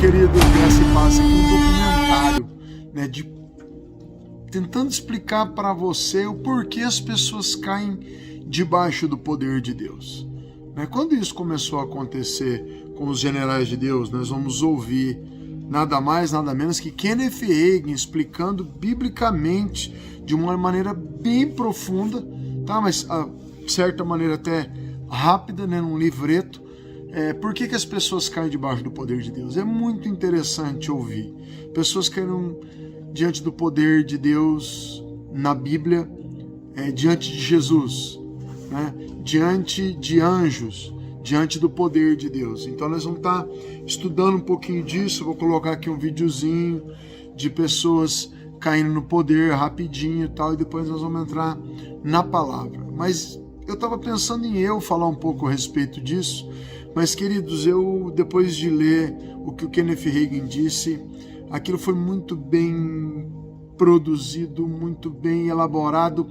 querido, graça e paz, aqui um documentário, né, tentando explicar para você o porquê as pessoas caem debaixo do poder de Deus. Quando isso começou a acontecer com os generais de Deus, nós vamos ouvir nada mais, nada menos que Kenneth Hagin explicando biblicamente de uma maneira bem profunda, tá? Mas de certa maneira até rápida, né, num livreto, por que as pessoas caem debaixo do poder de Deus. É muito interessante ouvir. Pessoas caíram diante do poder de Deus na Bíblia, diante de Jesus, né? Diante de anjos, diante do poder de Deus. Então nós vamos estar estudando um pouquinho disso. Vou colocar aqui um videozinho de pessoas caindo no poder rapidinho e tal, e depois nós vamos entrar na palavra. Mas eu estava pensando em falar um pouco a respeito disso, mas queridos, eu depois de ler o que o Kenneth Hagin disse, aquilo foi muito bem produzido, muito bem elaborado,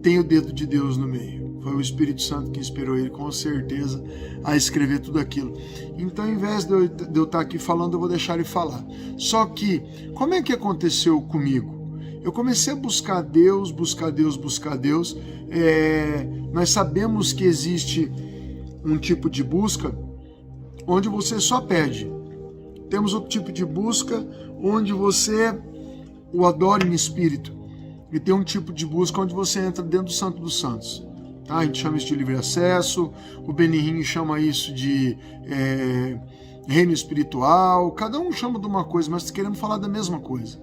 tem o dedo de Deus no meio. Foi o Espírito Santo que inspirou ele, com certeza, a escrever tudo aquilo. Então, ao invés de eu estar aqui falando, eu vou deixar ele falar. Só que, como é que aconteceu comigo? Eu comecei a buscar Deus, buscar Deus, buscar Deus. Nós sabemos que existe um tipo de busca onde você só pede. Temos outro tipo de busca onde você o adora em espírito. E tem um tipo de busca onde você entra dentro do Santo dos Santos. Tá? A gente chama isso de livre acesso, o Benihim chama isso de reino espiritual, cada um chama de uma coisa, mas queremos falar da mesma coisa.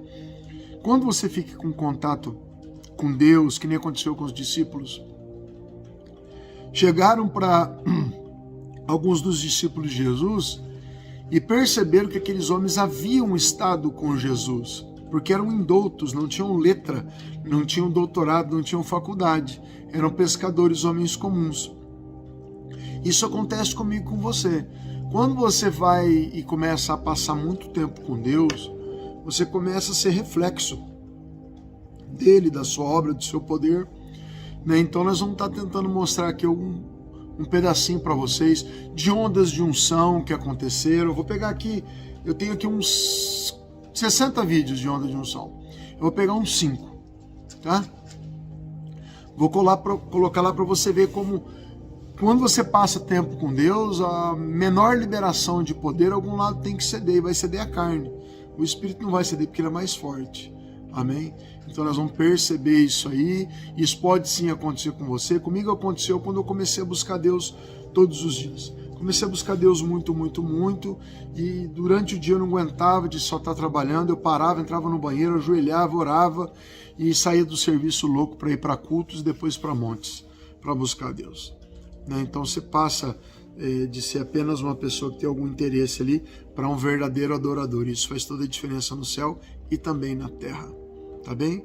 Quando você fica com contato com Deus, que nem aconteceu com os discípulos, chegaram para alguns dos discípulos de Jesus e perceberam que aqueles homens haviam estado com Jesus, porque eram indoutos, não tinham letra, não tinham doutorado, não tinham faculdade, eram pescadores, homens comuns. Isso acontece comigo e com você. Quando você vai e começa a passar muito tempo com Deus, você começa a ser reflexo dele, da sua obra, do seu poder, né? Então nós vamos estar tentando mostrar aqui um pedacinho para vocês de ondas de unção que aconteceram. Eu vou pegar aqui, eu tenho aqui uns 60 vídeos de onda de unção. Eu vou pegar uns 5, tá? Vou colocar lá para você ver como, quando você passa tempo com Deus, a menor liberação de poder, algum lado tem que ceder, e vai ceder a carne. O Espírito não vai ceder porque ele é mais forte. Amém? Então nós vamos perceber isso aí. Isso pode sim acontecer com você. Comigo aconteceu quando eu comecei a buscar Deus todos os dias. Comecei a buscar Deus muito, muito, muito, e durante o dia eu não aguentava de só estar trabalhando. Eu parava, entrava no banheiro, ajoelhava, orava e saía do serviço louco para ir para cultos e depois para montes, para buscar Deus. Então você passa de ser apenas uma pessoa que tem algum interesse ali para um verdadeiro adorador. Isso faz toda a diferença no céu e também na terra. Tá bem?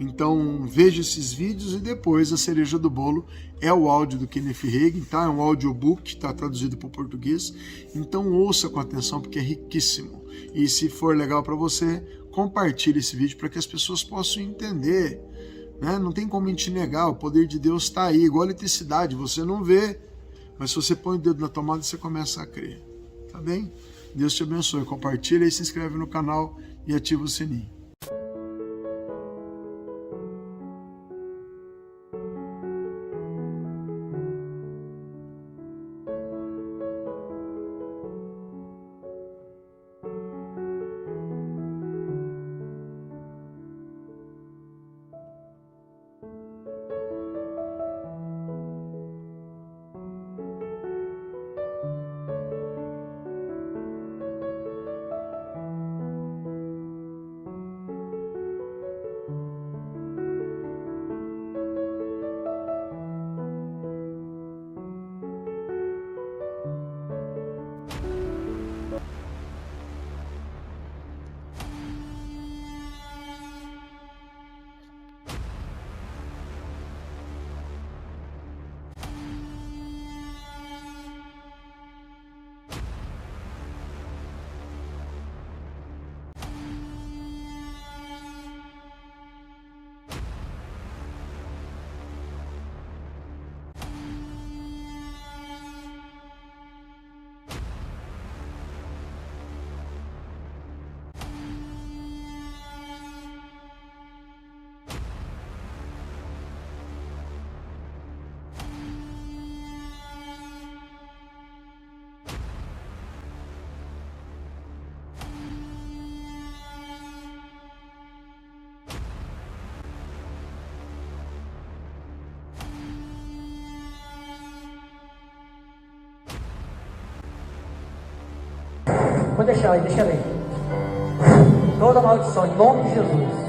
Então veja esses vídeos e depois a cereja do bolo é o áudio do Kenneth Hagin, tá? É um audiobook, está traduzido para o português. Então ouça com atenção porque é riquíssimo. E se for legal para você, compartilhe esse vídeo para que as pessoas possam entender, né? Não tem como a gente negar, o poder de Deus está aí, igual a eletricidade, você não vê, mas se você põe o dedo na tomada, você começa a crer. Tá bem? Deus te abençoe. Compartilha e se inscreve no canal e ativa o sininho. Pode deixar aí, deixa aí. Toda maldição, em nome de Jesus.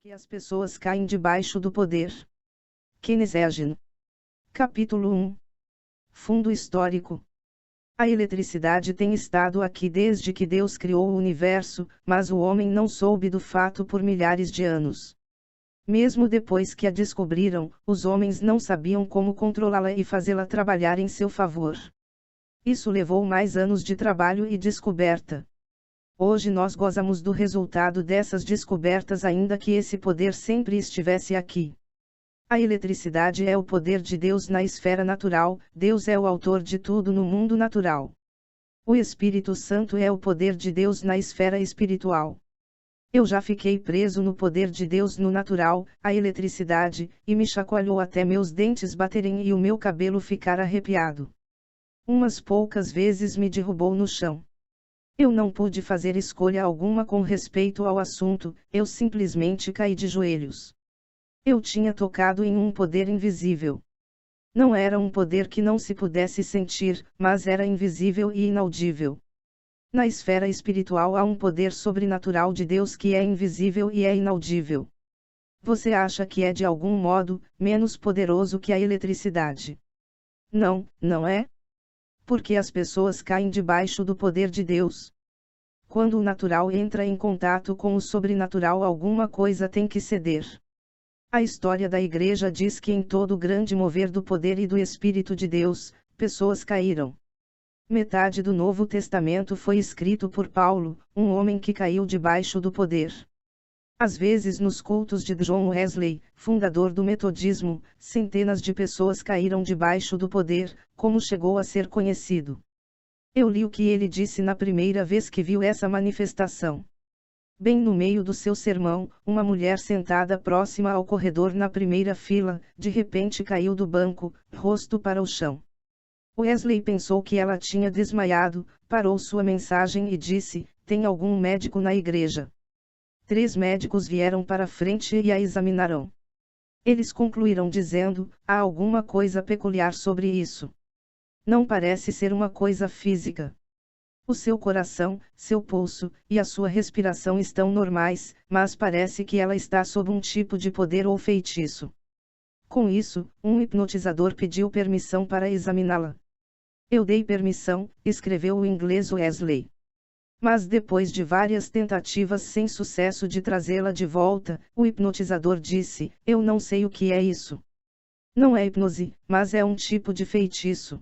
Que as pessoas caem debaixo do poder. Kenneth Hagin. Capítulo 1. Fundo histórico. A eletricidade tem estado aqui desde que Deus criou o universo, mas o homem não soube do fato por milhares de anos. Mesmo depois que a descobriram, os homens não sabiam como controlá-la e fazê-la trabalhar em seu favor. Isso levou mais anos de trabalho e descoberta. Hoje nós gozamos do resultado dessas descobertas, ainda que esse poder sempre estivesse aqui. A eletricidade é o poder de Deus na esfera natural, Deus é o autor de tudo no mundo natural. O Espírito Santo é o poder de Deus na esfera espiritual. Eu já fiquei preso no poder de Deus no natural, a eletricidade, e me chacoalhou até meus dentes baterem e o meu cabelo ficar arrepiado. Umas poucas vezes me derrubou no chão. Eu não pude fazer escolha alguma com respeito ao assunto, eu simplesmente caí de joelhos. Eu tinha tocado em um poder invisível. Não era um poder que não se pudesse sentir, mas era invisível e inaudível. Na esfera espiritual há um poder sobrenatural de Deus que é invisível e é inaudível. Você acha que é de algum modo menos poderoso que a eletricidade? Não, não é? Porque as pessoas caem debaixo do poder de Deus. Quando o natural entra em contato com o sobrenatural, alguma coisa tem que ceder. A história da igreja diz que em todo o grande mover do poder e do Espírito de Deus, pessoas caíram. Metade do Novo Testamento foi escrito por Paulo, um homem que caiu debaixo do poder. Às vezes nos cultos de John Wesley, fundador do metodismo, centenas de pessoas caíram debaixo do poder, como chegou a ser conhecido. Eu li o que ele disse na primeira vez que viu essa manifestação. Bem no meio do seu sermão, uma mulher sentada próxima ao corredor na primeira fila, de repente caiu do banco, rosto para o chão. Wesley pensou que ela tinha desmaiado, parou sua mensagem e disse: "Tem algum médico na igreja?" 3 médicos vieram para a frente e a examinaram. Eles concluíram dizendo: "Há alguma coisa peculiar sobre isso. Não parece ser uma coisa física. O seu coração, seu pulso, e a sua respiração estão normais, mas parece que ela está sob um tipo de poder ou feitiço." Com isso, um hipnotizador pediu permissão para examiná-la. "Eu dei permissão", escreveu o inglês Wesley. Mas depois de várias tentativas sem sucesso de trazê-la de volta, o hipnotizador disse: "Eu não sei o que é isso. Não é hipnose, mas é um tipo de feitiço."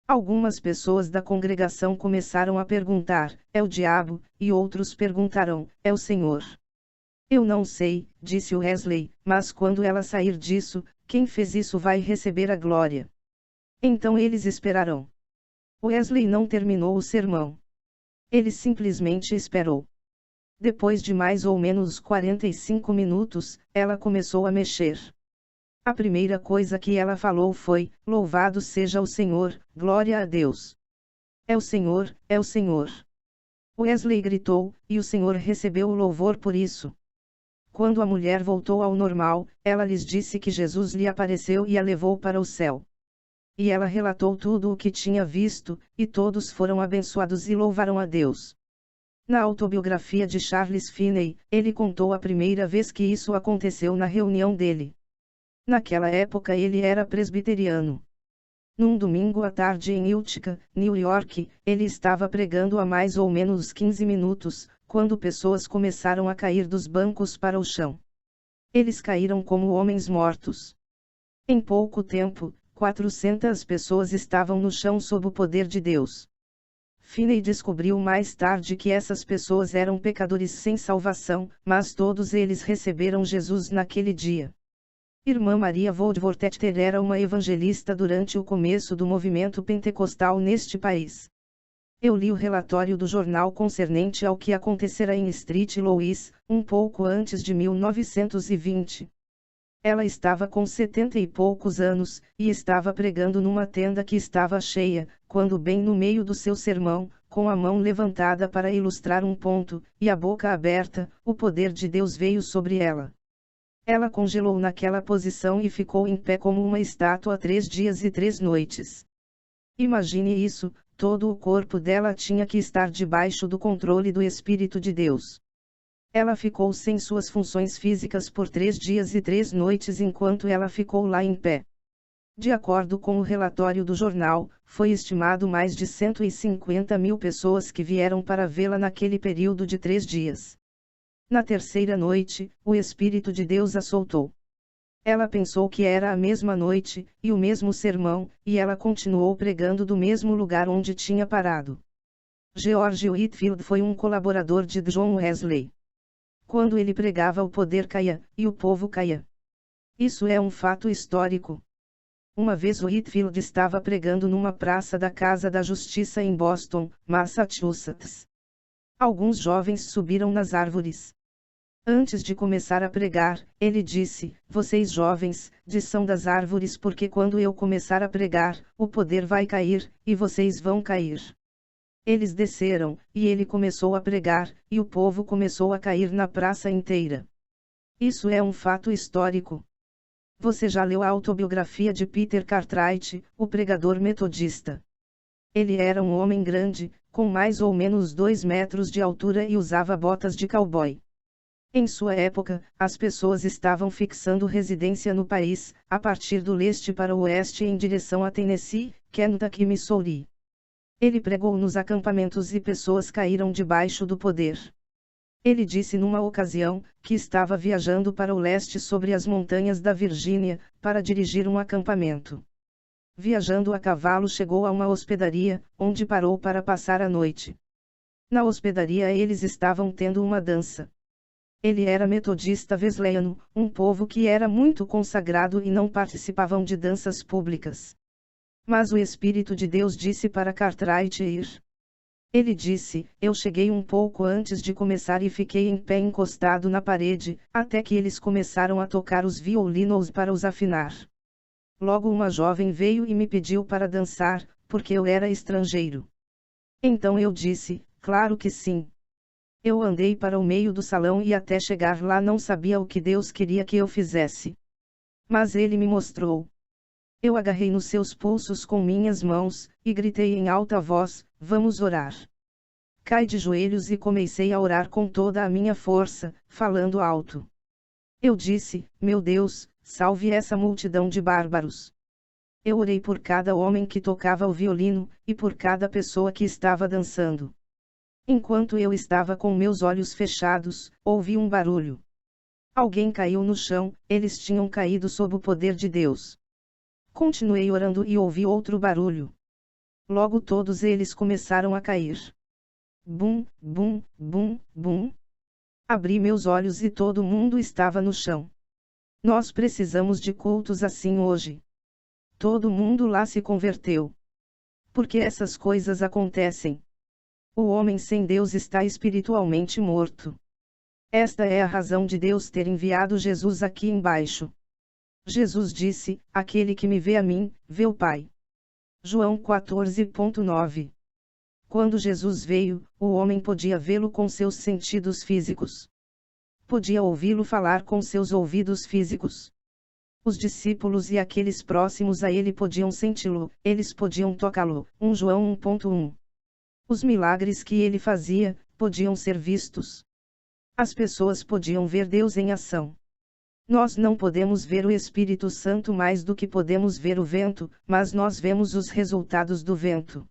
Algumas pessoas da congregação começaram a perguntar: "É o diabo?" e outros perguntaram: "É o Senhor?" "Eu não sei", disse Wesley, "mas quando ela sair disso, quem fez isso vai receber a glória." Então eles esperaram. Wesley não terminou o sermão. Ele simplesmente esperou. Depois de mais ou menos 45 minutos, ela começou a mexer. A primeira coisa que ela falou foi: "Louvado seja o Senhor, glória a Deus. É o Senhor, é o Senhor." Wesley gritou, e o Senhor recebeu o louvor por isso. Quando a mulher voltou ao normal, ela lhes disse que Jesus lhe apareceu e a levou para o céu. E ela relatou tudo o que tinha visto, e todos foram abençoados e louvaram a Deus. Na autobiografia de Charles Finney, ele contou a primeira vez que isso aconteceu na reunião dele. Naquela época ele era presbiteriano. Num domingo à tarde em Utica, New York, ele estava pregando há mais ou menos 15 minutos, quando pessoas começaram a cair dos bancos para o chão. Eles caíram como homens mortos. Em pouco tempo, 400 pessoas estavam no chão sob o poder de Deus. Finney descobriu mais tarde que essas pessoas eram pecadores sem salvação, mas todos eles receberam Jesus naquele dia. Irmã Maria Woodworth-Etter era uma evangelista durante o começo do movimento pentecostal neste país. Eu li o relatório do jornal concernente ao que acontecera em Street Louis, um pouco antes de 1920. Ela estava com 70 e poucos anos, e estava pregando numa tenda que estava cheia, quando bem no meio do seu sermão, com a mão levantada para ilustrar um ponto, e a boca aberta, o poder de Deus veio sobre ela. Ela congelou naquela posição e ficou em pé como uma estátua 3 dias e 3 noites. Imagine isso, todo o corpo dela tinha que estar debaixo do controle do Espírito de Deus. Ela ficou sem suas funções físicas por 3 dias e 3 noites enquanto ela ficou lá em pé. De acordo com o relatório do jornal, foi estimado mais de 150 mil pessoas que vieram para vê-la naquele período de 3 dias. Na terceira noite, o Espírito de Deus a soltou. Ela pensou que era a mesma noite, e o mesmo sermão, e ela continuou pregando do mesmo lugar onde tinha parado. George Whitefield foi um colaborador de John Wesley. Quando ele pregava, o poder caía, e o povo caía. Isso é um fato histórico. Uma vez Whitefield estava pregando numa praça da Casa da Justiça em Boston, Massachusetts. Alguns jovens subiram nas árvores. Antes de começar a pregar, ele disse: "Vocês jovens, desçam das árvores porque quando eu começar a pregar, o poder vai cair, e vocês vão cair." Eles desceram, e ele começou a pregar, e o povo começou a cair na praça inteira. Isso é um fato histórico. Você já leu a autobiografia de Peter Cartwright, o pregador metodista? Ele era um homem grande, com mais ou menos 2 metros de altura e usava botas de cowboy. Em sua época, as pessoas estavam fixando residência no país, a partir do leste para o oeste em direção a Tennessee, Kentucky e Missouri. Ele pregou nos acampamentos e pessoas caíram debaixo do poder. Ele disse numa ocasião, que estava viajando para o leste sobre as montanhas da Virgínia, para dirigir um acampamento. Viajando a cavalo chegou a uma hospedaria, onde parou para passar a noite. Na hospedaria eles estavam tendo uma dança. Ele era metodista wesleyano, um povo que era muito consagrado e não participavam de danças públicas. Mas o Espírito de Deus disse para Cartwright ir. Ele disse: "Eu cheguei um pouco antes de começar e fiquei em pé encostado na parede, até que eles começaram a tocar os violinos para os afinar. Logo uma jovem veio e me pediu para dançar, porque eu era estrangeiro. Então eu disse: claro que sim. Eu andei para o meio do salão e até chegar lá não sabia o que Deus queria que eu fizesse. Mas ele me mostrou. Eu agarrei nos seus pulsos com minhas mãos, e gritei em alta voz: vamos orar. Caí de joelhos e comecei a orar com toda a minha força, falando alto. Eu disse: meu Deus, salve essa multidão de bárbaros. Eu orei por cada homem que tocava o violino, e por cada pessoa que estava dançando. Enquanto eu estava com meus olhos fechados, ouvi um barulho. Alguém caiu no chão, eles tinham caído sob o poder de Deus. Continuei orando e ouvi outro barulho. Logo todos eles começaram a cair. Bum, bum, bum, bum. Abri meus olhos e todo mundo estava no chão. Nós precisamos de cultos assim hoje. Todo mundo lá se converteu. Porque essas coisas acontecem. O homem sem Deus está espiritualmente morto. Esta é a razão de Deus ter enviado Jesus aqui embaixo. Jesus disse: aquele que me vê a mim, vê o Pai. João 14,9. Quando Jesus veio, o homem podia vê-lo com seus sentidos físicos. Podia ouvi-lo falar com seus ouvidos físicos. Os discípulos e aqueles próximos a ele podiam senti-lo, eles podiam tocá-lo. 1 João 1,1. Os milagres que ele fazia, podiam ser vistos. As pessoas podiam ver Deus em ação. Nós não podemos ver o Espírito Santo mais do que podemos ver o vento, mas nós vemos os resultados do vento.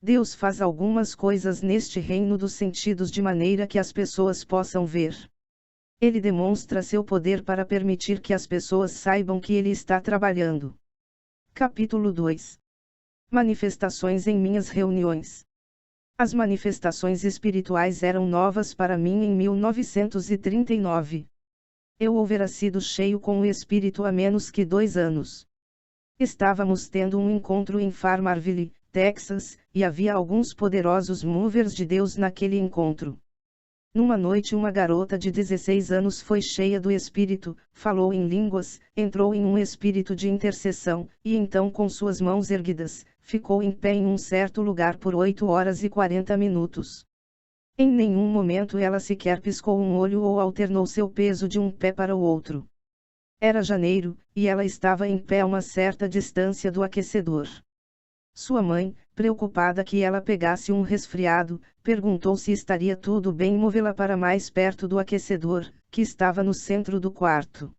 Deus faz algumas coisas neste reino dos sentidos de maneira que as pessoas possam ver. Ele demonstra seu poder para permitir que as pessoas saibam que ele está trabalhando. Capítulo 2. Manifestações em minhas reuniões. As manifestações espirituais eram novas para mim em 1939. Eu houvera sido cheio com o Espírito há menos que 2 anos. Estávamos tendo um encontro em Farmerville, Texas, e havia alguns poderosos movers de Deus naquele encontro. Numa noite uma garota de 16 anos foi cheia do Espírito, falou em línguas, entrou em um espírito de intercessão, e então com suas mãos erguidas, ficou em pé em um certo lugar por 8 horas e 40 minutos. Em nenhum momento ela sequer piscou um olho ou alternou seu peso de um pé para o outro. Era janeiro, e ela estava em pé a uma certa distância do aquecedor. Sua mãe, preocupada que ela pegasse um resfriado, perguntou se estaria tudo bem e movê-la para mais perto do aquecedor, que estava no centro do quarto.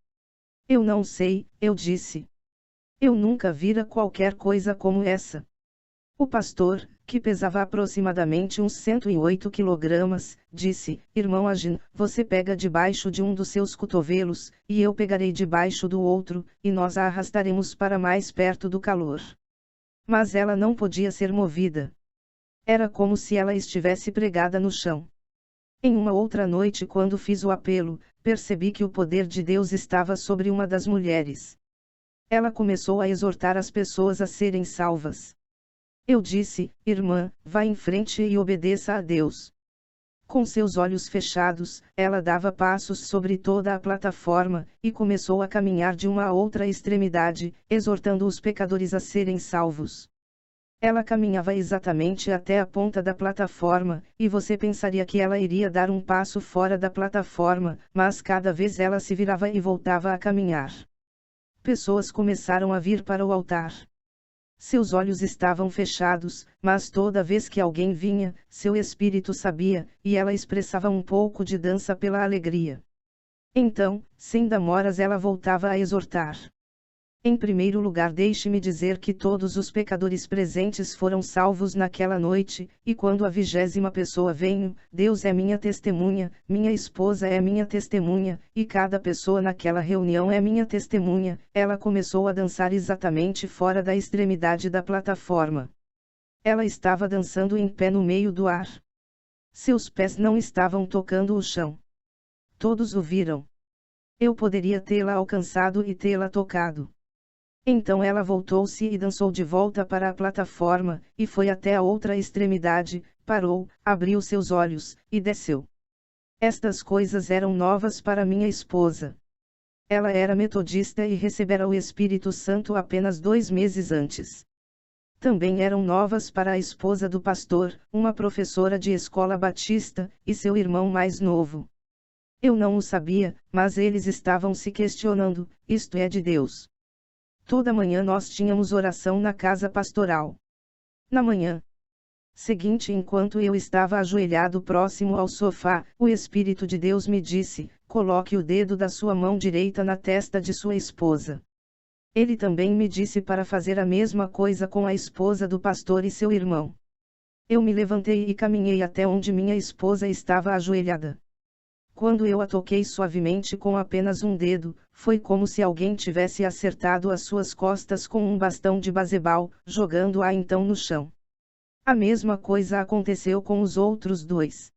Eu não sei, eu disse. Eu nunca vira qualquer coisa como essa. O pastor, que pesava aproximadamente uns 108 quilogramas, disse: irmão Agin, você pega debaixo de um dos seus cotovelos, e eu pegarei debaixo do outro, e nós a arrastaremos para mais perto do calor. Mas ela não podia ser movida. Era como se ela estivesse pregada no chão. Em uma outra noite, quando fiz o apelo, percebi que o poder de Deus estava sobre uma das mulheres. Ela começou a exortar as pessoas a serem salvas. Eu disse: irmã, vá em frente e obedeça a Deus. Com seus olhos fechados, ela dava passos sobre toda a plataforma, e começou a caminhar de uma a outra extremidade, exortando os pecadores a serem salvos. Ela caminhava exatamente até a ponta da plataforma, e você pensaria que ela iria dar um passo fora da plataforma, mas cada vez ela se virava e voltava a caminhar. Pessoas começaram a vir para o altar. Seus olhos estavam fechados, mas toda vez que alguém vinha, seu espírito sabia, e ela expressava um pouco de dança pela alegria. Então, sem demoras, ela voltava a exortar. Em primeiro lugar, deixe-me dizer que todos os pecadores presentes foram salvos naquela noite, e quando a 20ª pessoa veio, Deus é minha testemunha, minha esposa é minha testemunha, e cada pessoa naquela reunião é minha testemunha. Ela começou a dançar exatamente fora da extremidade da plataforma. Ela estava dançando em pé no meio do ar. Seus pés não estavam tocando o chão. Todos o viram. Eu poderia tê-la alcançado e tê-la tocado. Então ela voltou-se e dançou de volta para a plataforma, e foi até a outra extremidade, parou, abriu seus olhos, e desceu. Estas coisas eram novas para minha esposa. Ela era metodista e recebera o Espírito Santo apenas 2 meses antes. Também eram novas para a esposa do pastor, uma professora de escola batista, e seu irmão mais novo. Eu não o sabia, mas eles estavam se questionando: isto é de Deus? Toda manhã nós tínhamos oração na casa pastoral. Na manhã seguinte, enquanto eu estava ajoelhado próximo ao sofá, o Espírito de Deus me disse: coloque o dedo da sua mão direita na testa de sua esposa. Ele também me disse para fazer a mesma coisa com a esposa do pastor e seu irmão. Eu me levantei e caminhei até onde minha esposa estava ajoelhada. Quando eu a toquei suavemente com apenas um dedo, foi como se alguém tivesse acertado as suas costas com um bastão de baseball, jogando-a então no chão. A mesma coisa aconteceu com os outros 2.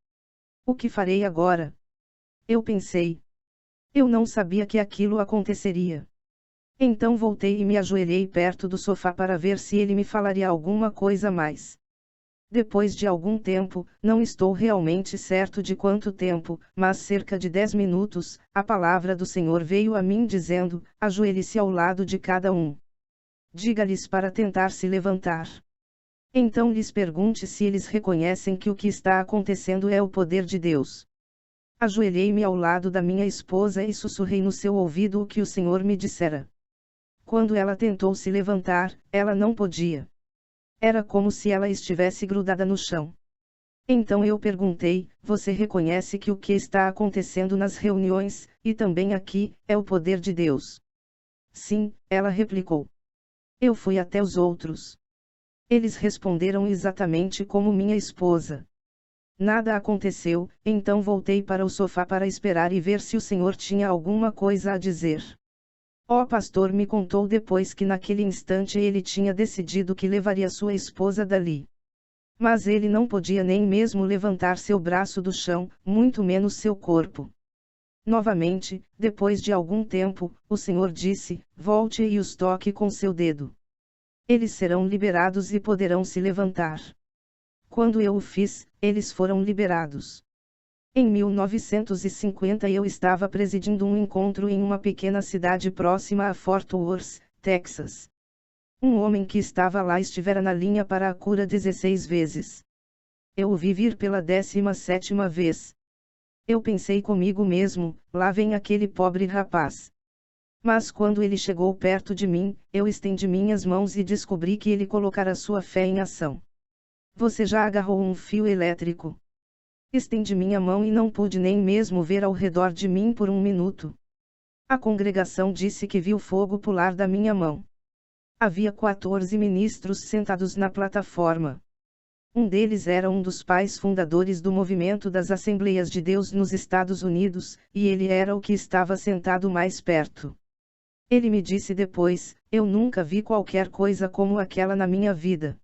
O que farei agora? Eu pensei. Eu não sabia que aquilo aconteceria. Então voltei e me ajoelhei perto do sofá para ver se ele me falaria alguma coisa mais. Depois de algum tempo, não estou realmente certo de quanto tempo, mas cerca de 10 minutos, a palavra do Senhor veio a mim dizendo: ajoelhe-se ao lado de cada um. Diga-lhes para tentar se levantar. Então lhes pergunte se eles reconhecem que o que está acontecendo é o poder de Deus. Ajoelhei-me ao lado da minha esposa e sussurrei no seu ouvido o que o Senhor me dissera. Quando ela tentou se levantar, ela não podia. Era como se ela estivesse grudada no chão. Então eu perguntei: você reconhece que o que está acontecendo nas reuniões, e também aqui, é o poder de Deus? Sim, ela replicou. Eu fui até os outros. Eles responderam exatamente como minha esposa. Nada aconteceu, então voltei para o sofá para esperar e ver se o Senhor tinha alguma coisa a dizer. O pastor me contou depois que naquele instante ele tinha decidido que levaria sua esposa dali. Mas ele não podia nem mesmo levantar seu braço do chão, muito menos seu corpo. Novamente, depois de algum tempo, o Senhor disse: volte e os toque com seu dedo. Eles serão liberados e poderão se levantar. Quando eu o fiz, eles foram liberados. Em 1950 eu estava presidindo um encontro em uma pequena cidade próxima a Fort Worth, Texas. Um homem que estava lá estivera na linha para a cura 16 vezes. Eu o vi vir pela 17ª vez. Eu pensei comigo mesmo: lá vem aquele pobre rapaz. Mas quando ele chegou perto de mim, eu estendi minhas mãos e descobri que ele colocara sua fé em ação. Você já agarrou um fio elétrico? Estendi minha mão e não pude nem mesmo ver ao redor de mim por um minuto. A congregação disse que viu fogo pular da minha mão. Havia 14 ministros sentados na plataforma. Um deles era um dos pais fundadores do Movimento das Assembleias de Deus nos Estados Unidos, e ele era o que estava sentado mais perto. Ele me disse depois: eu nunca vi qualquer coisa como aquela na minha vida.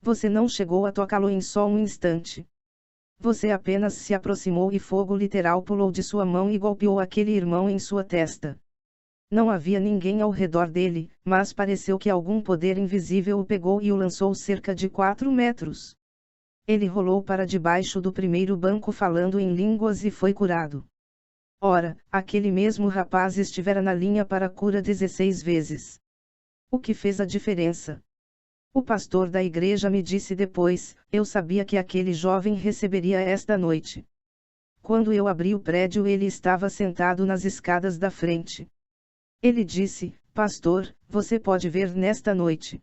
Você não chegou a tocá-lo em só um instante. Você apenas se aproximou e fogo literal pulou de sua mão e golpeou aquele irmão em sua testa. Não havia ninguém ao redor dele, mas pareceu que algum poder invisível o pegou e o lançou cerca de 4 metros. Ele rolou para debaixo do primeiro banco falando em línguas e foi curado. Ora, aquele mesmo rapaz estivera na linha para a cura 16 vezes. O que fez a diferença? O pastor da igreja me disse depois: eu sabia que aquele jovem receberia esta noite. Quando eu abri o prédio, ele estava sentado nas escadas da frente. Ele disse: pastor, você pode ver nesta noite.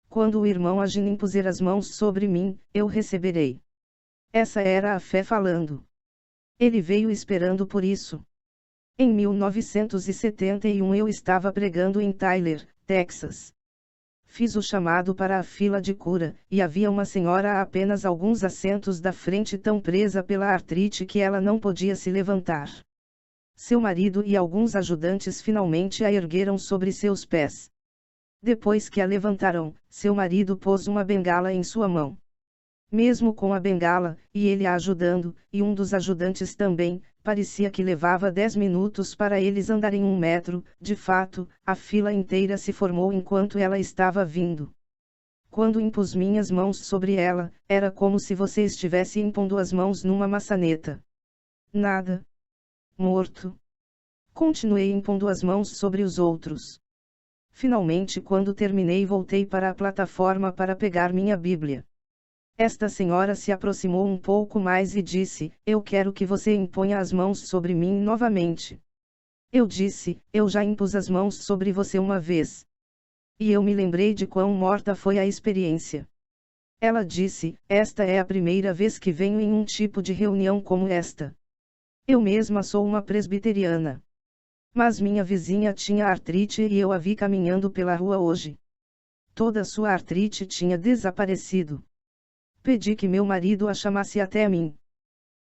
Quando o irmão Agin impuser as mãos sobre mim, eu receberei. Essa era a fé falando. Ele veio esperando por isso. Em 1971 eu estava pregando em Tyler, Texas. Fiz o chamado para a fila de cura, e havia uma senhora a apenas alguns assentos da frente tão presa pela artrite que ela não podia se levantar. Seu marido e alguns ajudantes finalmente a ergueram sobre seus pés. Depois que a levantaram, seu marido pôs uma bengala em sua mão. Mesmo com a bengala, e ele a ajudando, e um dos ajudantes também, parecia que levava 10 minutos para eles andarem 1 metro. De fato, a fila inteira se formou enquanto ela estava vindo. Quando impus minhas mãos sobre ela, era como se você estivesse impondo as mãos numa maçaneta. Nada. Morto. Continuei impondo as mãos sobre os outros. Finalmente, quando terminei, voltei para a plataforma para pegar minha Bíblia. Esta senhora se aproximou um pouco mais e disse: eu quero que você imponha as mãos sobre mim novamente. Eu disse: eu já impus as mãos sobre você uma vez. E eu me lembrei de quão morta foi a experiência. Ela disse: esta é a primeira vez que venho em um tipo de reunião como esta. Eu mesma sou uma presbiteriana. Mas minha vizinha tinha artrite e eu a vi caminhando pela rua hoje. Toda sua artrite tinha desaparecido. Pedi que meu marido a chamasse até mim.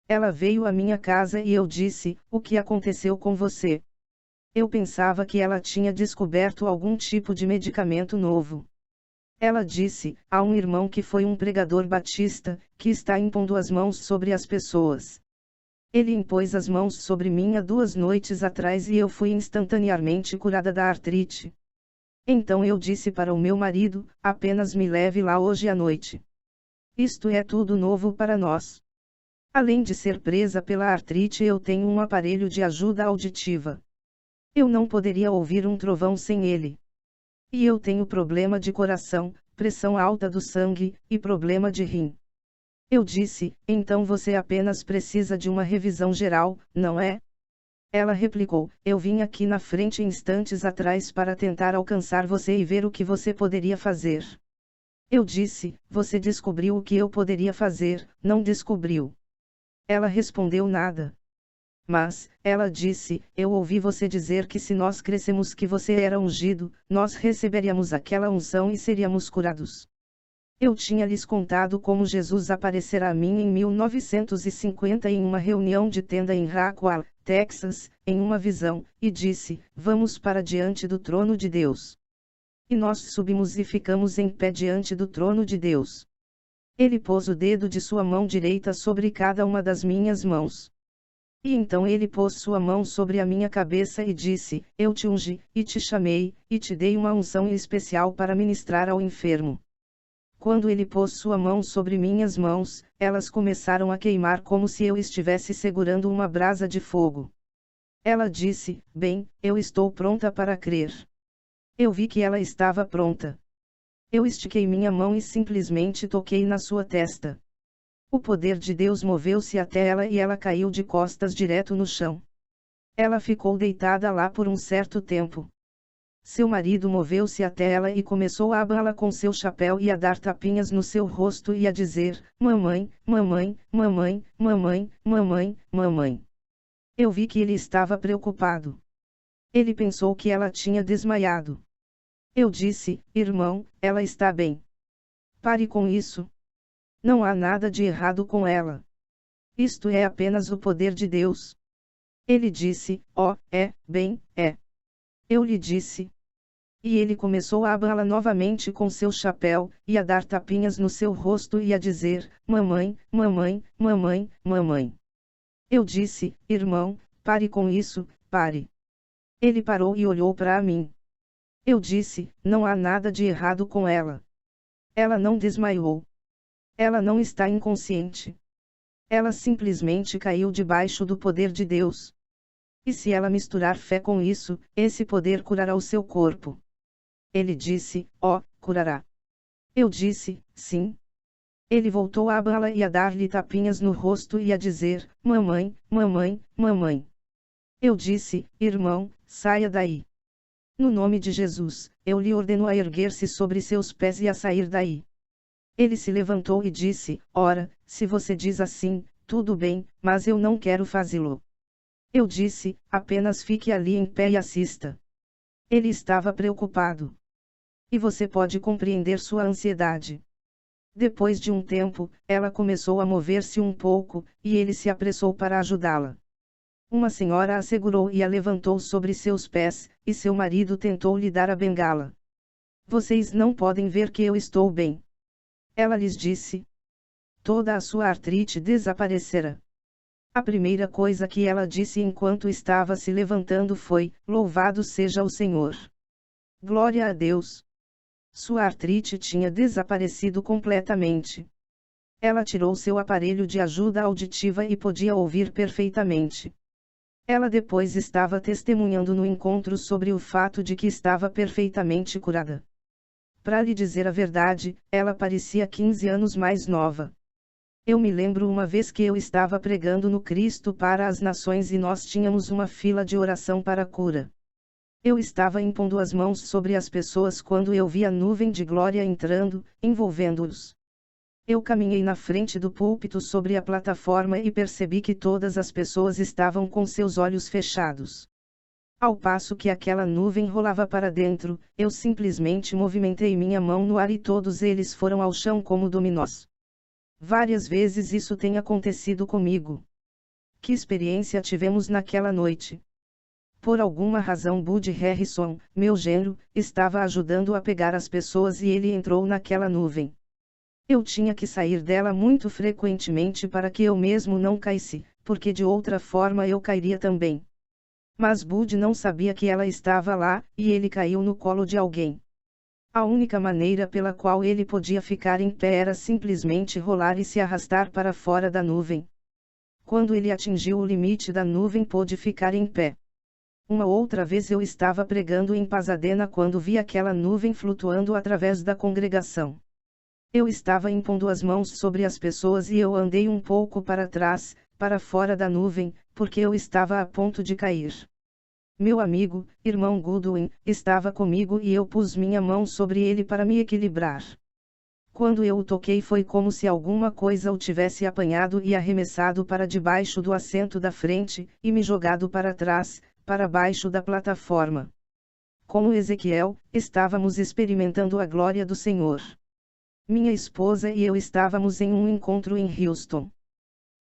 Ela veio à minha casa e eu disse: o que aconteceu com você? Eu pensava que ela tinha descoberto algum tipo de medicamento novo. Ela disse: há um irmão que foi um pregador batista, que está impondo as mãos sobre as pessoas. Ele impôs as mãos sobre mim há 2 noites atrás e eu fui instantaneamente curada da artrite. Então eu disse para o meu marido: apenas me leve lá hoje à noite. Isto é tudo novo para nós. Além de ser presa pela artrite, eu tenho um aparelho de ajuda auditiva. Eu não poderia ouvir um trovão sem ele. E eu tenho problema de coração, pressão alta do sangue, e problema de rim. Eu disse, então você apenas precisa de uma revisão geral, não é? Ela replicou, eu vim aqui na frente instantes atrás para tentar alcançar você e ver o que você poderia fazer. Eu disse, você descobriu o que eu poderia fazer, não descobriu. Ela respondeu nada. Mas, ela disse, eu ouvi você dizer que se nós crescemos que você era ungido, nós receberíamos aquela unção e seríamos curados. Eu tinha lhes contado como Jesus aparecera a mim em 1950 em uma reunião de tenda em Rockwall, Texas, em uma visão, e disse, vamos para diante do trono de Deus. E nós subimos e ficamos em pé diante do trono de Deus. Ele pôs o dedo de sua mão direita sobre cada uma das minhas mãos. E então ele pôs sua mão sobre a minha cabeça e disse, eu te ungi, e te chamei, e te dei uma unção especial para ministrar ao enfermo. Quando ele pôs sua mão sobre minhas mãos, elas começaram a queimar como se eu estivesse segurando uma brasa de fogo. Ela disse, bem, eu estou pronta para crer. Eu vi que ela estava pronta. Eu estiquei minha mão e simplesmente toquei na sua testa. O poder de Deus moveu-se até ela e ela caiu de costas direto no chão. Ela ficou deitada lá por um certo tempo. Seu marido moveu-se até ela e começou a abá-la com seu chapéu e a dar tapinhas no seu rosto e a dizer, mamãe, mamãe, mamãe, mamãe, mamãe, mamãe. Eu vi que ele estava preocupado. Ele pensou que ela tinha desmaiado. Eu disse, irmão, ela está bem. Pare com isso. Não há nada de errado com ela. Isto é apenas o poder de Deus. Ele disse, bem, é. Eu lhe disse. E ele começou a abá-la novamente com seu chapéu, e a dar tapinhas no seu rosto e a dizer, mamãe, mamãe, mamãe, mamãe. Eu disse, irmão, pare com isso, pare. Ele parou e olhou para mim. Eu disse, não há nada de errado com ela. Ela não desmaiou. Ela não está inconsciente. Ela simplesmente caiu debaixo do poder de Deus. E se ela misturar fé com isso, esse poder curará o seu corpo. Ele disse, curará. Eu disse, sim. Ele voltou a abá-la e a dar-lhe tapinhas no rosto e a dizer, mamãe, mamãe, mamãe. Eu disse, irmão, saia daí. No nome de Jesus, eu lhe ordeno a erguer-se sobre seus pés e a sair daí. Ele se levantou e disse, ora, se você diz assim, tudo bem, mas eu não quero fazê-lo. Eu disse, apenas fique ali em pé e assista. Ele estava preocupado. E você pode compreender sua ansiedade. Depois de um tempo, ela começou a mover-se um pouco, e ele se apressou para ajudá-la. Uma senhora a segurou e a levantou sobre seus pés, e seu marido tentou lhe dar a bengala. Vocês não podem ver que eu estou bem. Ela lhes disse. Toda a sua artrite desaparecerá. A primeira coisa que ela disse enquanto estava se levantando foi, louvado seja o Senhor. Glória a Deus. Sua artrite tinha desaparecido completamente. Ela tirou seu aparelho de ajuda auditiva e podia ouvir perfeitamente. Ela depois estava testemunhando no encontro sobre o fato de que estava perfeitamente curada. Para lhe dizer a verdade, ela parecia 15 anos mais nova. Eu me lembro uma vez que eu estava pregando no Cristo para as Nações e nós tínhamos uma fila de oração para a cura. Eu estava impondo as mãos sobre as pessoas quando eu vi a nuvem de glória entrando, envolvendo-os. Eu caminhei na frente do púlpito sobre a plataforma e percebi que todas as pessoas estavam com seus olhos fechados. Ao passo que aquela nuvem rolava para dentro, eu simplesmente movimentei minha mão no ar e todos eles foram ao chão como dominós. Várias vezes isso tem acontecido comigo. Que experiência tivemos naquela noite? Por alguma razão Bud Harrison, meu genro, estava ajudando a pegar as pessoas e ele entrou naquela nuvem. Eu tinha que sair dela muito frequentemente para que eu mesmo não caísse, porque de outra forma eu cairia também. Mas Bud não sabia que ela estava lá, e ele caiu no colo de alguém. A única maneira pela qual ele podia ficar em pé era simplesmente rolar e se arrastar para fora da nuvem. Quando ele atingiu o limite da nuvem, pôde ficar em pé. Uma outra vez eu estava pregando em Pasadena quando vi aquela nuvem flutuando através da congregação. Eu estava impondo as mãos sobre as pessoas e eu andei um pouco para trás, para fora da nuvem, porque eu estava a ponto de cair. Meu amigo, irmão Goodwin, estava comigo e eu pus minha mão sobre ele para me equilibrar. Quando eu o toquei foi como se alguma coisa o tivesse apanhado e arremessado para debaixo do assento da frente, e me jogado para trás, para baixo da plataforma. Como Ezequiel, estávamos experimentando a glória do Senhor. Minha esposa e eu estávamos em um encontro em Houston.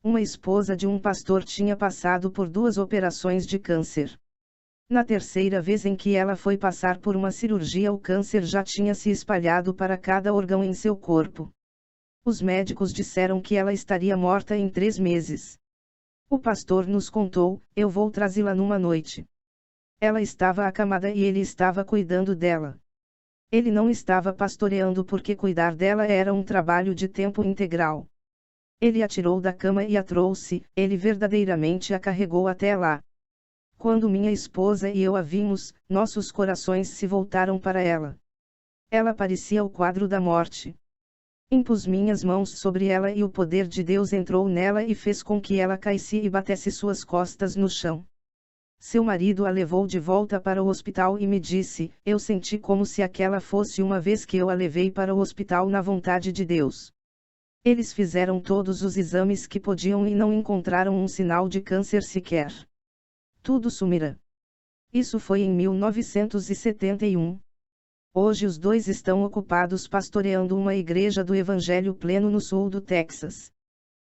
Uma esposa de um pastor tinha passado por 2 operações de câncer. Na terceira vez em que ela foi passar por uma cirurgia, o câncer já tinha se espalhado para cada órgão em seu corpo. Os médicos disseram que ela estaria morta em 3 meses. O pastor nos contou: eu vou trazê-la numa noite. Ela estava acamada e ele estava cuidando dela. Ele não estava pastoreando porque cuidar dela era um trabalho de tempo integral. Ele a tirou da cama e a trouxe, ele verdadeiramente a carregou até lá. Quando minha esposa e eu a vimos, nossos corações se voltaram para ela. Ela parecia o quadro da morte. Impus minhas mãos sobre ela e o poder de Deus entrou nela e fez com que ela caísse e batesse suas costas no chão. Seu marido a levou de volta para o hospital e me disse: eu senti como se aquela fosse uma vez que eu a levei para o hospital na vontade de Deus. Eles fizeram todos os exames que podiam e não encontraram um sinal de câncer sequer. Tudo sumirá. Isso foi em 1971. Hoje os dois estão ocupados pastoreando uma igreja do Evangelho Pleno no sul do Texas.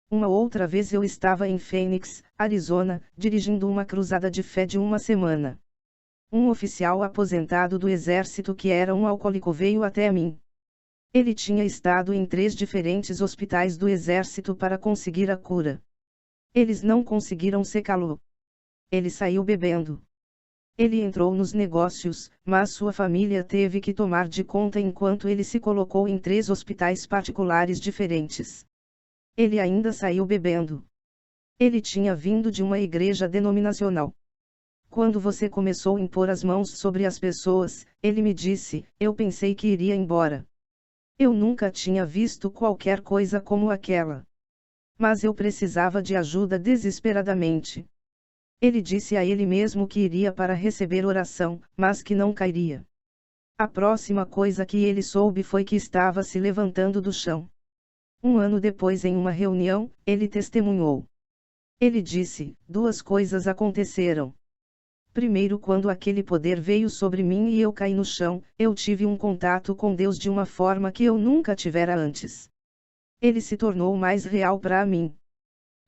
Uma outra vez eu estava em Phoenix, Arizona, dirigindo uma cruzada de fé de uma semana. Um oficial aposentado do exército que era um alcoólico veio até mim. Ele tinha estado em 3 diferentes hospitais do exército para conseguir a cura. Eles não conseguiram secá-lo. Ele saiu bebendo. Ele entrou nos negócios, mas sua família teve que tomar de conta enquanto ele se colocou em 3 hospitais particulares diferentes. Ele ainda saiu bebendo. Ele tinha vindo de uma igreja denominacional. Quando você começou a impor as mãos sobre as pessoas, ele me disse: eu pensei que iria embora. Eu nunca tinha visto qualquer coisa como aquela. Mas eu precisava de ajuda desesperadamente. Ele disse a ele mesmo que iria para receber oração, mas que não cairia. A próxima coisa que ele soube foi que estava se levantando do chão. Um ano depois, em uma reunião, ele testemunhou. Ele disse: 2 coisas aconteceram. Primeiro, quando aquele poder veio sobre mim e eu caí no chão, eu tive um contato com Deus de uma forma que eu nunca tivera antes. Ele se tornou mais real para mim.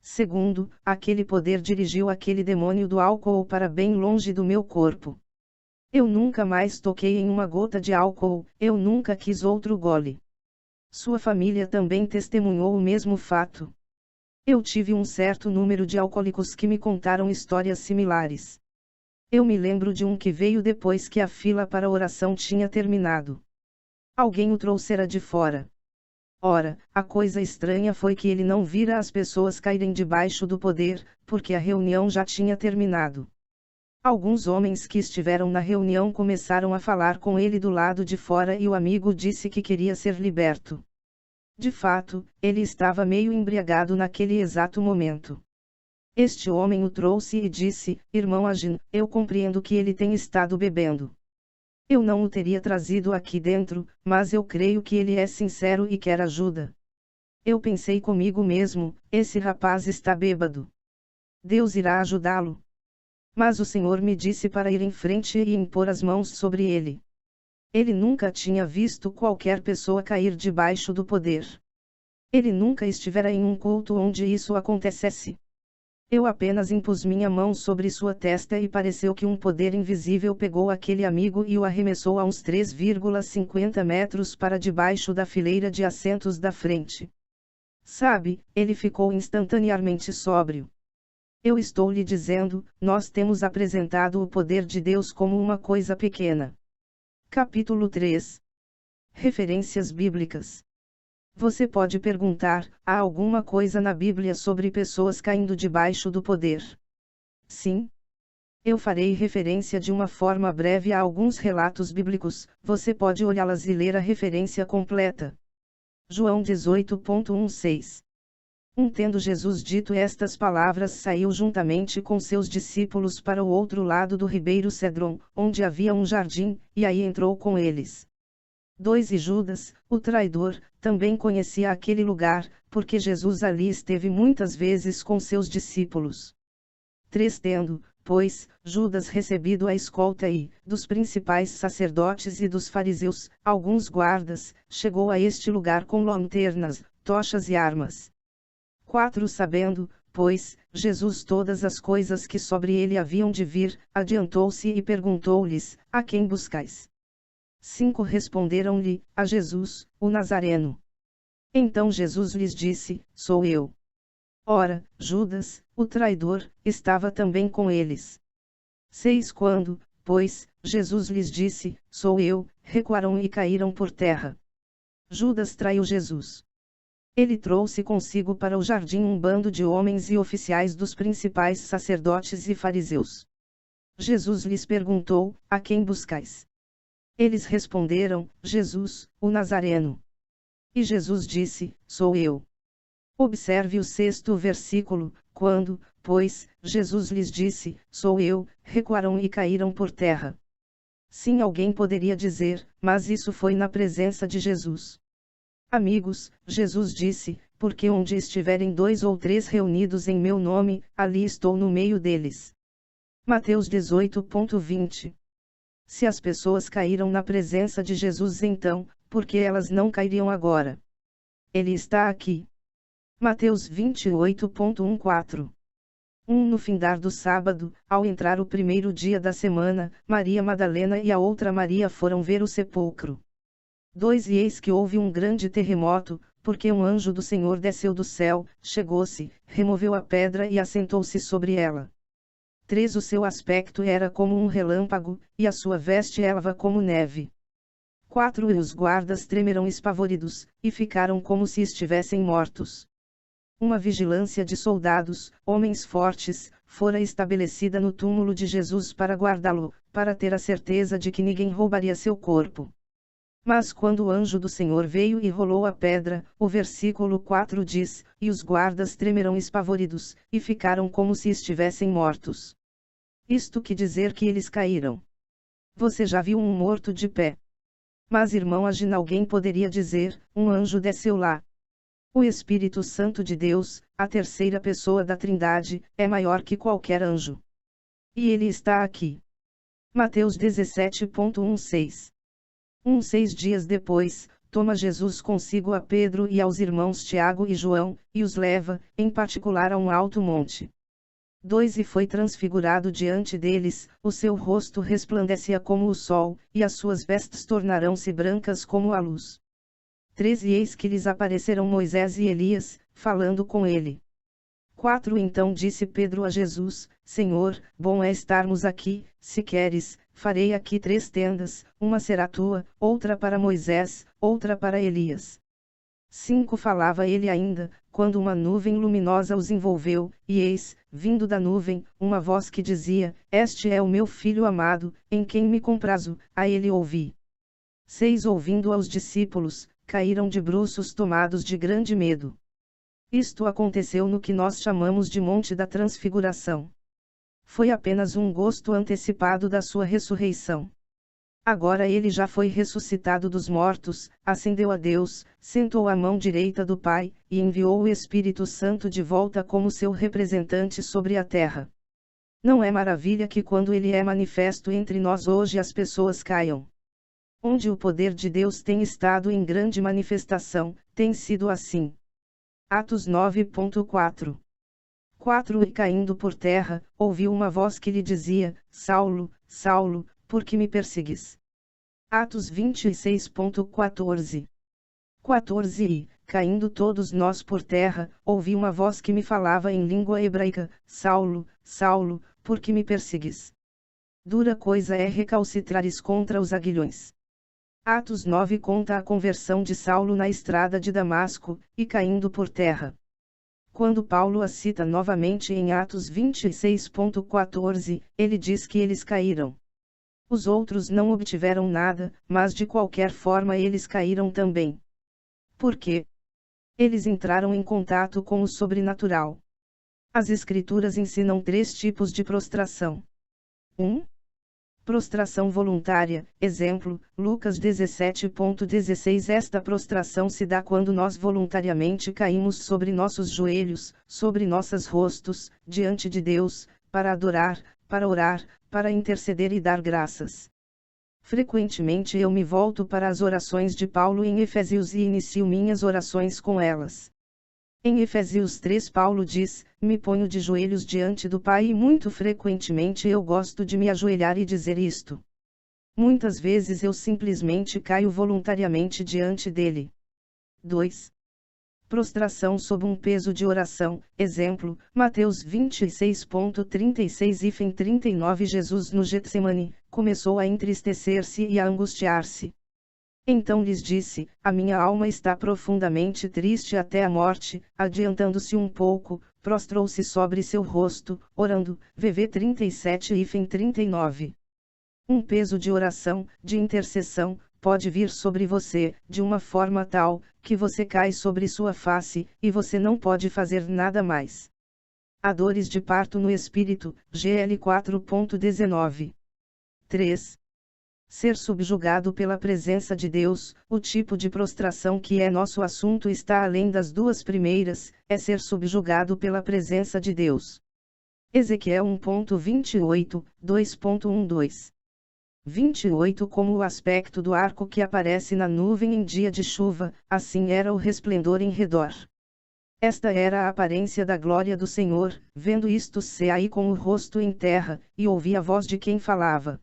Segundo, aquele poder dirigiu aquele demônio do álcool para bem longe do meu corpo. Eu nunca mais toquei em uma gota de álcool, eu nunca quis outro gole. Sua família também testemunhou o mesmo fato. Eu tive um certo número de alcoólicos que me contaram histórias similares. Eu me lembro de um que veio depois que a fila para a oração tinha terminado. Alguém o trouxera de fora. Ora, a coisa estranha foi que ele não vira as pessoas caírem debaixo do poder, porque a reunião já tinha terminado. Alguns homens que estiveram na reunião começaram a falar com ele do lado de fora e o amigo disse que queria ser liberto. De fato, ele estava meio embriagado naquele exato momento. Este homem o trouxe e disse: irmão Agin, eu compreendo que ele tem estado bebendo. Eu não o teria trazido aqui dentro, mas eu creio que ele é sincero e quer ajuda. Eu pensei comigo mesmo: esse rapaz está bêbado. Deus irá ajudá-lo. Mas o Senhor me disse para ir em frente e impor as mãos sobre ele. Ele nunca tinha visto qualquer pessoa cair debaixo do poder. Ele nunca estivera em um culto onde isso acontecesse. Eu apenas impus minha mão sobre sua testa e pareceu que um poder invisível pegou aquele amigo e o arremessou a uns 3,50 metros para debaixo da fileira de assentos da frente. Sabe, ele ficou instantaneamente sóbrio. Eu estou lhe dizendo, nós temos apresentado o poder de Deus como uma coisa pequena. Capítulo 3. Referências bíblicas. Você pode perguntar: há alguma coisa na Bíblia sobre pessoas caindo debaixo do poder? Sim. Eu farei referência de uma forma breve a alguns relatos bíblicos, você pode olhá-las e ler a referência completa. João 18.16. Tendo Jesus dito estas palavras, saiu juntamente com seus discípulos para o outro lado do ribeiro Cedron, onde havia um jardim, e aí entrou com eles. 2 E Judas, o traidor, também conhecia aquele lugar, porque Jesus ali esteve muitas vezes com seus discípulos. 3 Tendo, pois, Judas recebido a escolta dos principais sacerdotes e dos fariseus, alguns guardas, chegou a este lugar com lanternas, tochas e armas. 4 Sabendo, pois, Jesus todas as coisas que sobre ele haviam de vir, adiantou-se e perguntou-lhes: a quem buscais? 5 Responderam-lhe: a Jesus, o Nazareno. Então Jesus lhes disse: sou eu. Ora, Judas, o traidor, estava também com eles. 6 Quando, pois, Jesus lhes disse: sou eu, recuaram e caíram por terra. Judas traiu Jesus. Ele trouxe consigo para o jardim um bando de homens e oficiais dos principais sacerdotes e fariseus. Jesus lhes perguntou: a quem buscais? Eles responderam: Jesus, o Nazareno. E Jesus disse: sou eu. Observe o 6º versículo: quando, pois, Jesus lhes disse: sou eu, recuaram e caíram por terra. Sim, alguém poderia dizer: mas isso foi na presença de Jesus. Amigos, Jesus disse: porque onde estiverem 2 ou 3 reunidos em meu nome, ali estou no meio deles. Mateus 18.20. Se as pessoas caíram na presença de Jesus, então, por que elas não cairiam agora? Ele está aqui. Mateus 28.14. No findar do sábado, ao entrar o primeiro dia da semana, Maria Madalena e a outra Maria foram ver o sepulcro. 2 E eis que houve um grande terremoto, porque um anjo do Senhor desceu do céu, chegou-se, removeu a pedra e assentou-se sobre ela. 3 O seu aspecto era como um relâmpago, e a sua veste elva como neve. 4 E os guardas tremeram espavoridos, e ficaram como se estivessem mortos. Uma vigilância de soldados, homens fortes, fora estabelecida no túmulo de Jesus para guardá-lo, para ter a certeza de que ninguém roubaria seu corpo. Mas quando o anjo do Senhor veio e rolou a pedra, o versículo 4 diz: e os guardas tremeram espavoridos, e ficaram como se estivessem mortos. Isto quer dizer que eles caíram. Você já viu um morto de pé? Mas irmão Agina, alguém poderia dizer: um anjo desceu lá. O Espírito Santo de Deus, a terceira pessoa da Trindade, é maior que qualquer anjo. E ele está aqui. Mateus 17.16. 6 dias depois, toma Jesus consigo a Pedro e aos irmãos Tiago e João, e os leva, em particular a um alto monte. 2 E foi transfigurado diante deles, o seu rosto resplandecia como o sol, e as suas vestes tornarão-se brancas como a luz. 3 E eis que lhes apareceram Moisés e Elias, falando com ele. 4 Então disse Pedro a Jesus: Senhor, bom é estarmos aqui, se queres, farei aqui 3 tendas, uma será tua, outra para Moisés, outra para Elias. 5 Falava ele ainda, quando uma nuvem luminosa os envolveu, e eis, vindo da nuvem, uma voz que dizia: Este é o meu filho amado, em quem me comprazo, a ele ouvi. 6 Ouvindo aos discípulos, caíram de bruços tomados de grande medo. Isto aconteceu no que nós chamamos de Monte da Transfiguração. Foi apenas um gosto antecipado da sua ressurreição. Agora ele já foi ressuscitado dos mortos, ascendeu a Deus, sentou à mão direita do Pai, e enviou o Espírito Santo de volta como seu representante sobre a terra. Não é maravilha que quando ele é manifesto entre nós hoje as pessoas caiam? Onde o poder de Deus tem estado em grande manifestação, tem sido assim. Atos 9.4. 4 E caindo por terra, ouviu uma voz que lhe dizia: Saulo, Saulo, por que me persegues? Atos 26.14. 14 E, caindo todos nós por terra, ouvi uma voz que me falava em língua hebraica: Saulo, Saulo, por que me persegues? Dura coisa é recalcitrares contra os aguilhões. Atos 9 conta a conversão de Saulo na estrada de Damasco, e caindo por terra. Quando Paulo a cita novamente em Atos 26,14, ele diz que eles caíram. Os outros não obtiveram nada, mas de qualquer forma eles caíram também. Por quê? Eles entraram em contato com o sobrenatural. As Escrituras ensinam 3 tipos de prostração. 1. Prostração voluntária, exemplo, Lucas 17,16. Esta prostração se dá quando nós voluntariamente caímos sobre nossos joelhos, sobre nossos rostos, diante de Deus, para adorar, para orar, para interceder e dar graças. Frequentemente eu me volto para as orações de Paulo em Efésios e inicio minhas orações com elas. Em Efésios 3 Paulo diz, me ponho de joelhos diante do Pai e muito frequentemente eu gosto de me ajoelhar e dizer isto. Muitas vezes eu simplesmente caio voluntariamente diante dele. 2. Prostração sob um peso de oração, exemplo, Mateus 26,36 e 39. Jesus no Getsemane, começou a entristecer-se e a angustiar-se. Então lhes disse, a minha alma está profundamente triste até a morte, adiantando-se um pouco, prostrou-se sobre seu rosto, orando, VV 37 e 39. Um peso de oração, de intercessão, pode vir sobre você, de uma forma tal, que você cai sobre sua face, e você não pode fazer nada mais. Há dores de parto no espírito, GL 4,19. 3. Ser subjugado pela presença de Deus, o tipo de prostração que é nosso assunto está além das 2 primeiras, é ser subjugado pela presença de Deus. Ezequiel 1,28, 2,12. 28 Como o aspecto do arco que aparece na nuvem em dia de chuva, assim era o resplendor em redor. Esta era a aparência da glória do Senhor, vendo isto saí com o rosto em terra, e ouvi a voz de quem falava.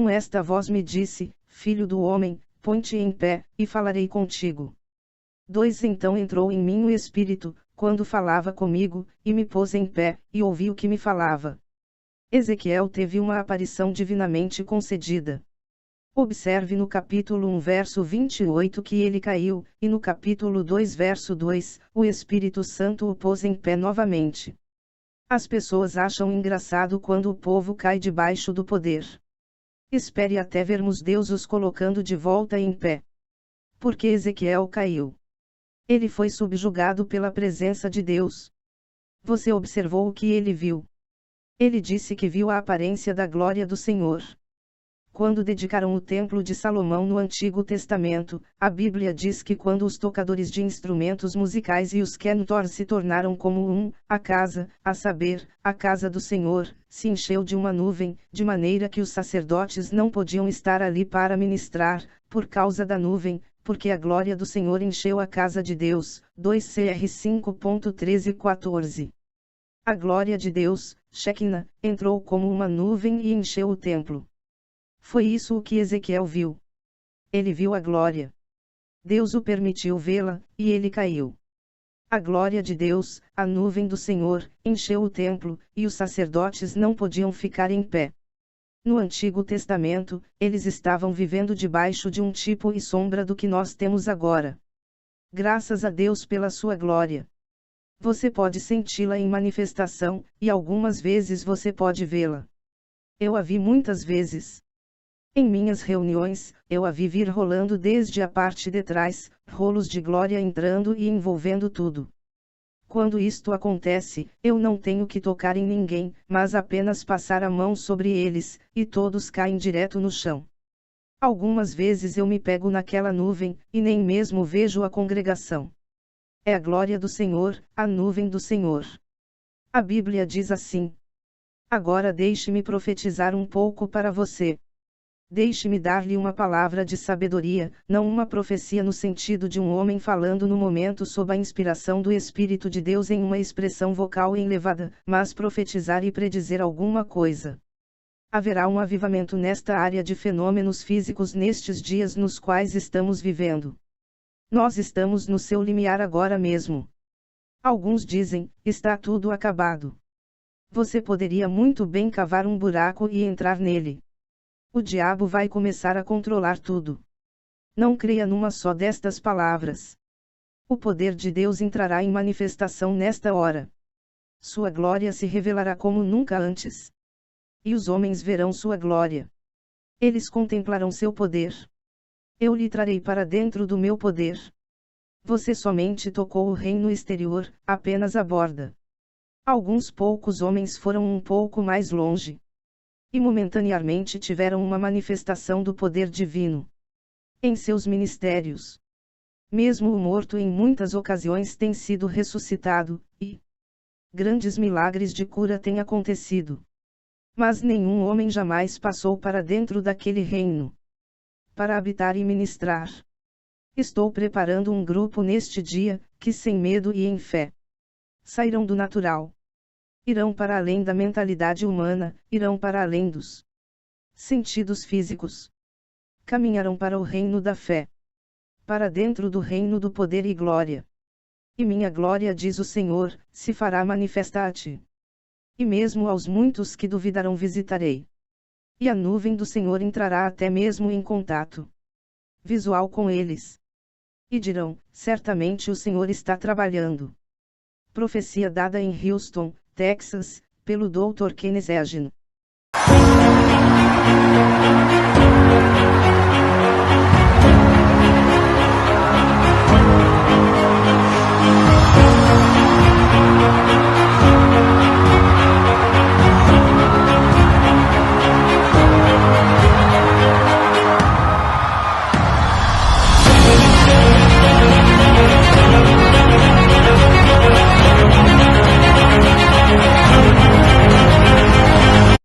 Esta voz me disse, filho do homem, põe-te em pé, e falarei contigo. 2 Então entrou em mim o Espírito, quando falava comigo, e me pôs em pé, e ouvi o que me falava. Ezequiel teve uma aparição divinamente concedida. Observe no capítulo 1 verso 28 que ele caiu, e no capítulo 2 verso 2, o Espírito Santo o pôs em pé novamente. As pessoas acham engraçado quando o povo cai debaixo do poder. Espere até vermos Deus os colocando de volta em pé. Porque Ezequiel caiu. Ele foi subjugado pela presença de Deus. Você observou o que ele viu? Ele disse que viu a aparência da glória do Senhor. Quando dedicaram o Templo de Salomão no Antigo Testamento, a Bíblia diz que quando os tocadores de instrumentos musicais e os cantores se tornaram como a casa, a saber, a casa do Senhor, se encheu de uma nuvem, de maneira que os sacerdotes não podiam estar ali para ministrar, por causa da nuvem, porque a glória do Senhor encheu a casa de Deus. 2 Cr 5,13 e 14. A glória de Deus, Shekinah, entrou como uma nuvem e encheu o templo. Foi isso o que Ezequiel viu. Ele viu a glória. Deus o permitiu vê-la, e ele caiu. A glória de Deus, a nuvem do Senhor, encheu o templo, e os sacerdotes não podiam ficar em pé. No Antigo Testamento, eles estavam vivendo debaixo de um tipo e sombra do que nós temos agora. Graças a Deus pela sua glória. Você pode senti-la em manifestação, e algumas vezes você pode vê-la. Eu a vi muitas vezes. Em minhas reuniões, eu a vi vir rolando desde a parte de trás, rolos de glória entrando e envolvendo tudo. Quando isto acontece, eu não tenho que tocar em ninguém, mas apenas passar a mão sobre eles, e todos caem direto no chão. Algumas vezes eu me pego naquela nuvem, e nem mesmo vejo a congregação. É a glória do Senhor, a nuvem do Senhor. A Bíblia diz assim. Agora deixe-me profetizar um pouco para você. Deixe-me dar-lhe uma palavra de sabedoria, não uma profecia no sentido de um homem falando no momento sob a inspiração do Espírito de Deus em uma expressão vocal elevada, mas profetizar e predizer alguma coisa. Haverá um avivamento nesta área de fenômenos físicos nestes dias nos quais estamos vivendo. Nós estamos no seu limiar agora mesmo. Alguns dizem, está tudo acabado. Você poderia muito bem cavar um buraco e entrar nele. O diabo vai começar a controlar tudo. Não creia numa só destas palavras. O poder de Deus entrará em manifestação nesta hora. Sua glória se revelará como nunca antes. E os homens verão sua glória. Eles contemplarão seu poder. Eu lhe trarei para dentro do meu poder. Você somente tocou o reino exterior, apenas a borda. Alguns poucos homens foram um pouco mais longe. E momentaneamente tiveram uma manifestação do poder divino. Em seus ministérios. Mesmo o morto em muitas ocasiões tem sido ressuscitado, e grandes milagres de cura têm acontecido. Mas nenhum homem jamais passou para dentro daquele reino. Para habitar e ministrar. Estou preparando um grupo neste dia, que sem medo e em fé, sairão do natural. Irão para além da mentalidade humana, irão para além dos sentidos físicos. Caminharão para o reino da fé. Para dentro do reino do poder e glória. E minha glória, diz o Senhor, se fará manifesta a ti. E mesmo aos muitos que duvidarão visitarei. E a nuvem do Senhor entrará até mesmo em contato visual com eles. E dirão, certamente o Senhor está trabalhando. Profecia dada em Houston, Texas, pelo Dr. Kenneth Hagin.